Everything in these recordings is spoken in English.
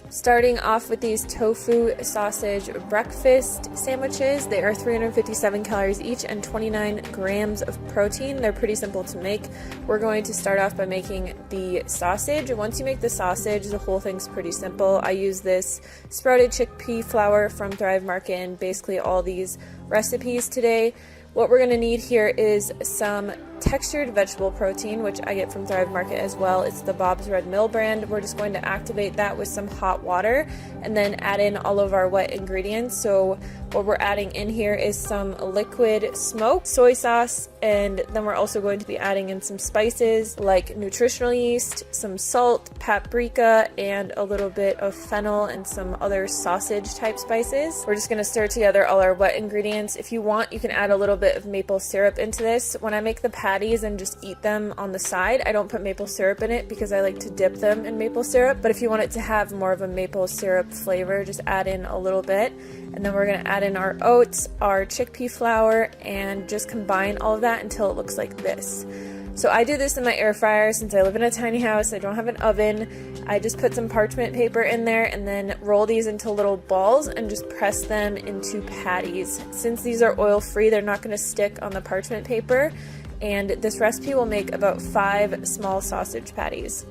Starting off with these tofu sausage breakfast sandwiches. They are 357 calories each and 29 grams of protein. They're pretty simple to make. We're going to start off by making the sausage. Once you make the sausage, the whole thing's pretty simple. I use this sprouted chickpea flour from Thrive Market in basically all these recipes today. What we're going to need here is some textured vegetable protein, which I get from Thrive Market as well. It's the Bob's Red Mill brand. We're just going to activate that with some hot water and then add in all of our wet ingredients. So what we're adding in here is some liquid smoked soy sauce, and then we're also going to be adding in some spices like nutritional yeast, some salt, paprika, and a little bit of fennel and some other sausage type spices. We're just going to stir together all our wet ingredients. If you want, you can add a little bit of maple syrup into this. When I make the patties and just eat them on the side, I don't put maple syrup in it because I like to dip them in maple syrup. But if you want it to have more of a maple syrup flavor, just add in a little bit. And then we're going to add in our oats, our chickpea flour, and just combine all of that until it looks like this. So I do this in my air fryer since I live in a tiny house. I don't have an oven. I just put some parchment paper in there and then roll these into little balls and just press them into patties. Since these are oil free, they're not going to stick on the parchment paper. And this recipe will make about 5 small sausage patties.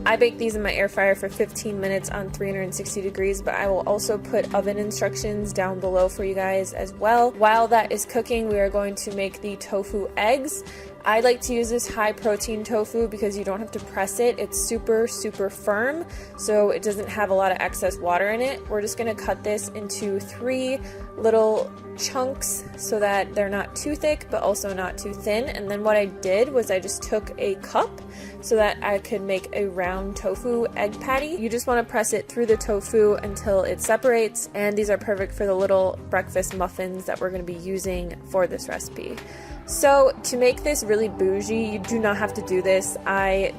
I bake these in my air fryer for 15 minutes on 360 degrees, but I will also put oven instructions down below for you guys as well. While that is cooking, we are going to make the tofu eggs. I like to use this high protein tofu because you don't have to press it. It's super firm, so it doesn't have a lot of excess water in it. We're just going to cut this into 3 little chunks so that they're not too thick but also not too thin. And then what I did was I just took a cup so that I could make a round tofu egg patty. You just want to press it through the tofu until it separates, and these are perfect for the little breakfast muffins that we're going to be using for this recipe. So to make this really bougie, you do not have to do this. I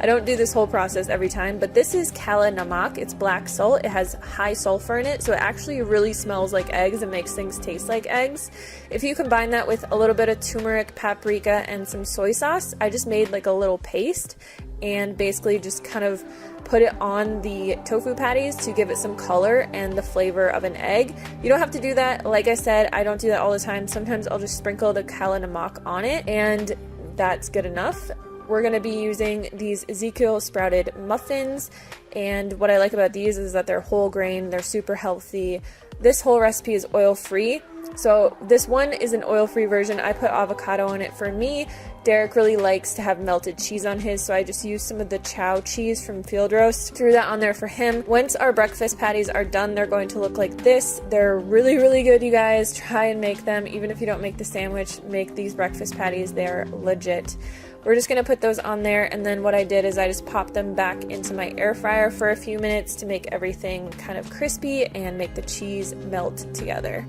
don't do this whole process every time, but this is kala namak. It's black salt. It has high sulfur in it, so it actually really smells like eggs and makes things taste like eggs. If you combine that with a little bit of turmeric, paprika, and some soy sauce, I just made like a little paste and basically just kind of put it on the tofu patties to give it some color and the flavor of an egg. You don't have to do that. Like I said, I don't do that all the time. Sometimes I'll just sprinkle the kala namak on it, and that's good enough. We're going to be using these Ezekiel sprouted muffins, and what I like about these is that they're whole grain, they're super healthy. This whole recipe is oil free, so this one is an oil free version. I put avocado in it for me. Derek really likes to have melted cheese on his, so I just used some of the chow cheese from Field Roast, threw that on there for him. Once our breakfast patties are done, they're going to look like this. They're really good, you guys. Try and make them. Even if you don't make the sandwich, make these breakfast patties. They're legit. We're just going to put those on there, and then what I did is I just popped them back into my air fryer for a few minutes to make everything kind of crispy and make the cheese melt together.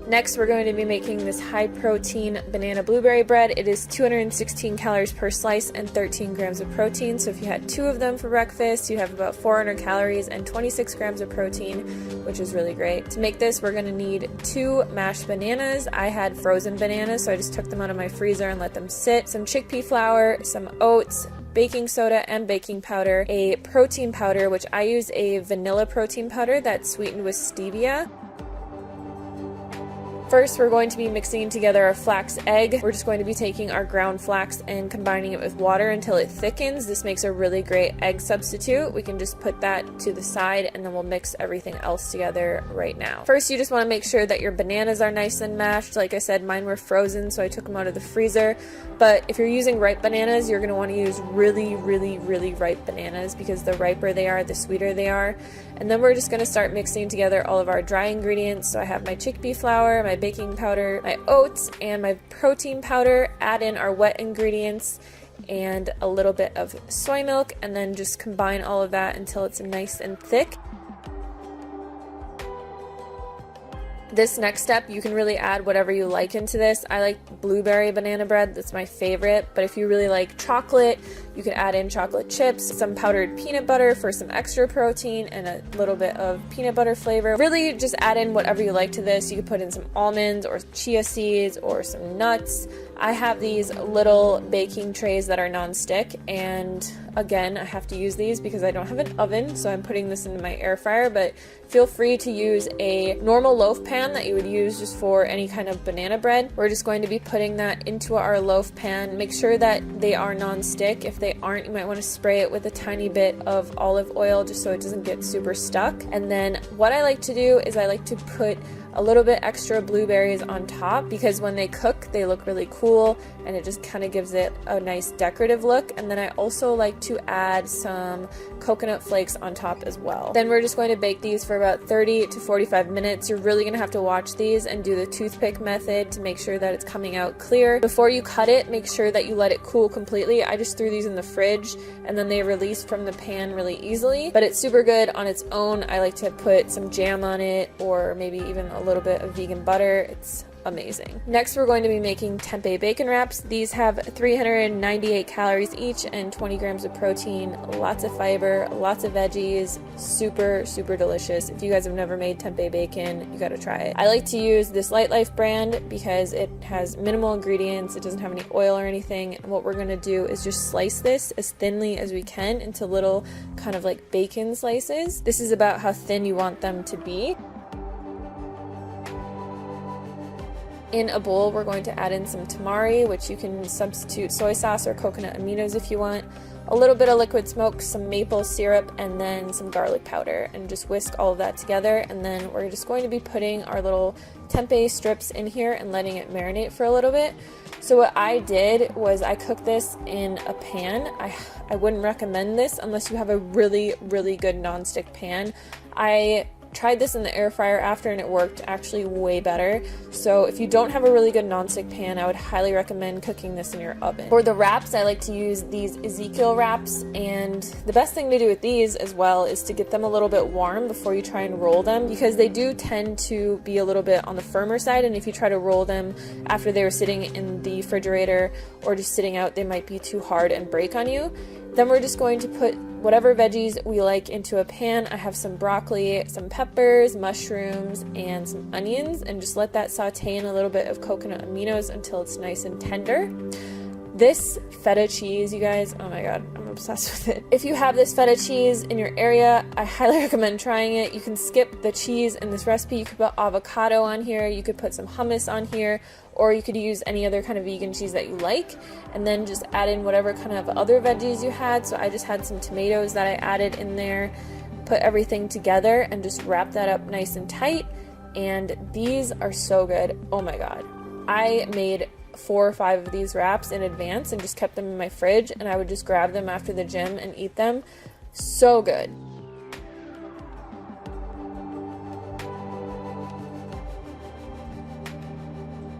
Next, we're going to be making this high-protein banana blueberry bread. It is 216 calories per slice and 13 grams of protein. So if you had 2 of them for breakfast, you have about 400 calories and 26 grams of protein, which is really great. To make this, we're going to need 2 mashed bananas. I had frozen bananas, so I just took them out of my freezer and let them sit. Some chickpea flour, some oats, baking soda and baking powder, a protein powder, which I use a vanilla protein powder that's sweetened with stevia. First, we're going to be mixing together our flax egg. We're just going to be taking our ground flax and combining it with water until it thickens. This makes a really great egg substitute. We can just put that to the side and then we'll mix everything else together right now. First, you just want to make sure that your bananas are nice and mashed. Like I said, mine were frozen, so I took them out of the freezer. But if you're using ripe bananas, you're going to want to use really ripe bananas, because the riper they are, the sweeter they are. And then we're just going to start mixing together all of our dry ingredients. So I have my chickpea flour, my my baking powder, my oats, and my protein powder, add in our wet ingredients and a little bit of soy milk, and then just combine all of that until it's nice and thick. This next step, you can really add whatever you like into this. I like blueberry banana bread, that's my favorite, but if you really like chocolate, you could add in chocolate chips, some powdered peanut butter for some extra protein, and a little bit of peanut butter flavor. Really just add in whatever you like to this. You could put in some almonds or chia seeds or some nuts. I have these little baking trays that are non-stick, and again, I have to use these because I don't have an oven, so I'm putting this into my air fryer, but feel free to use a normal loaf pan that you would use just for any kind of banana bread. We're just going to be putting that into our loaf pan. Make sure that they are non-stick. If they aren't, you might want to spray it with a tiny bit of olive oil just so it doesn't get super stuck. And then what I like to do is I like to put a little bit extra blueberries on top because when they cook, they look really cool and it just kind of gives it a nice decorative look. And then I also like to add some coconut flakes on top as well. Then we're just going to bake these for about 30 to 45 minutes. You're really going to have to watch these and do the toothpick method to make sure that it's coming out clear. Before you cut it, make sure that you let it cool completely. I just threw these in the fridge and then they release from the pan really easily, but it's super good on its own. I like to put some jam on it or maybe even a little bit of vegan butter. It's amazing. Next, we're going to be making tempeh bacon wraps. These have 398 calories each and 20 grams of protein, lots of fiber, lots of veggies, super delicious. If you guys have never made tempeh bacon, you gotta try it. I like to use this Light Life brand because it has minimal ingredients, it doesn't have any oil or anything, and what we're gonna do is just slice this as thinly as we can into little kind of like bacon slices. This is about how thin you want them to be. In a bowl, we're going to add in some tamari, which you can substitute soy sauce or coconut aminos if you want, a little bit of liquid smoke, some maple syrup, and then some garlic powder, and just whisk all of that together. And then we're just going to be putting our little tempeh strips in here and letting it marinate for a little bit. So what I did was I cooked this in a pan. I wouldn't recommend this unless you have a really good nonstick pan. I tried this in the air fryer after and it worked actually way better. So if you don't have a really good nonstick pan, I would highly recommend cooking this in your oven. For the wraps, I like to use these Ezekiel wraps, and the best thing to do with these as well is to get them a little bit warm before you try and roll them, because they do tend to be a little bit on the firmer side, and if you try to roll them after they were sitting in the refrigerator or just sitting out, they might be too hard and break on you. Then we're just going to put whatever veggies we like into a pan. I have some broccoli, some peppers, mushrooms, and some onions, and just let that saute in a little bit of coconut aminos until it's nice and tender. This feta cheese, you guys, oh my god, I'm obsessed with it. If you have this feta cheese in your area, I highly recommend trying it. You can skip the cheese in this recipe. You could put avocado on here, you could put some hummus on here, or you could use any other kind of vegan cheese that you like, and then just add in whatever kind of other veggies you had. So I just had some tomatoes that I added in there, put everything together, and just wrap that up nice and tight. And these are so good. Oh my god. I made 4 or 5 of these wraps in advance and just kept them in my fridge, and I would just grab them after the gym and eat them. So good.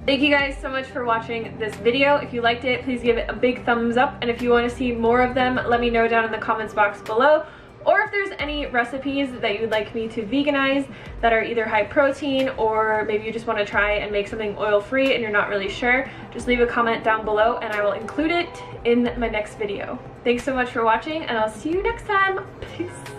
Thank you guys so much for watching this video. If you liked it, please give it a big thumbs up, and if you want to see more of them, let me know down in the comments box below. Or if there's any recipes that you'd like me to veganize that are either high protein, or maybe you just want to try and make something oil-free and you're not really sure, just leave a comment down below and I will include it in my next video. Thanks so much for watching, and I'll see you next time. Peace.